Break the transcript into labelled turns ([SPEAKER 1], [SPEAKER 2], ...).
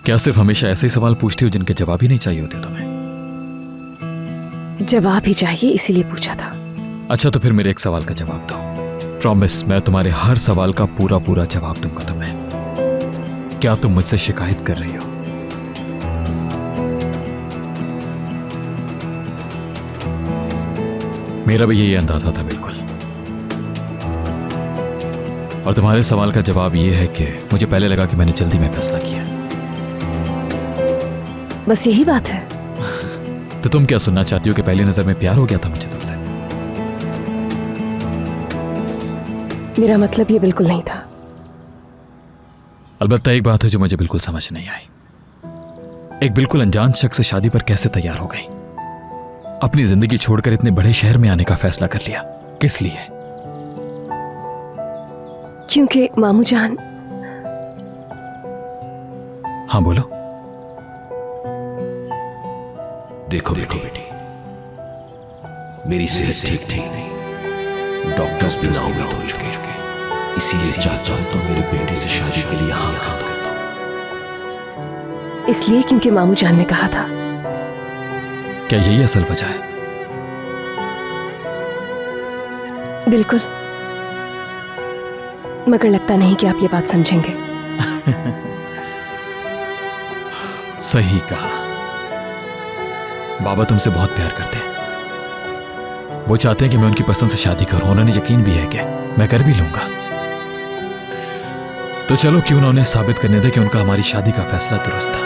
[SPEAKER 1] क्या सिर्फ हमेशा ऐसे ही सवाल पूछती हो जिनके जवाब ही नहीं चाहिए होते तुम्हें?
[SPEAKER 2] जवाब ही चाहिए इसीलिए पूछा था।
[SPEAKER 1] अच्छा तो फिर मेरे एक सवाल का जवाब दो। प्रॉमिस, मैं तुम्हारे हर सवाल का पूरा पूरा जवाब दूंगा तुम्हें। क्या तुम मुझसे शिकायत कर रही हो? मेरा भी यही अंदाजा था बिल्कुल। और तुम्हारे सवाल का जवाब यह है कि मुझे पहले लगा कि मैंने जल्दी में फैसला किया।
[SPEAKER 2] बस यही बात है।
[SPEAKER 1] तो तुम क्या सुनना चाहती हो कि पहली नजर में प्यार हो गया था मुझे तुमसे?
[SPEAKER 2] मेरा मतलब ये बिल्कुल नहीं था।
[SPEAKER 1] अलबत्ता एक बात है जो मुझे बिल्कुल समझ नहीं आई। एक बिल्कुल अनजान शख्स से शादी पर कैसे तैयार हो गई? अपनी जिंदगी छोड़कर इतने बड़े शहर में आने का फैसला कर लिया, किस लिए?
[SPEAKER 2] क्योंकि मामू जान।
[SPEAKER 1] हाँ बोलो।
[SPEAKER 3] देखो बेटी, मेरी सेहत ठीक नहीं, डॉक्टर्स भी नाउमीद हो चुके, इसीलिए चाचा तो मेरे बेटे से शादी के लिए हाँ कर दो।
[SPEAKER 2] इसलिए क्योंकि मामू जान ने कहा था।
[SPEAKER 1] क्या यही असल वजह है?
[SPEAKER 2] बिल्कुल, मगर लगता नहीं कि आप ये बात समझेंगे।
[SPEAKER 1] सही कहा। बाबा तुमसे बहुत प्यार करते हैं। वो चाहते हैं कि मैं उनकी पसंद से शादी करूं। उन्होंने यकीन भी है कि मैं कर भी लूंगा। तो चलो क्यों ना उन्हें साबित करने दे कि उनका हमारी शादी का फैसला दुरुस्त था।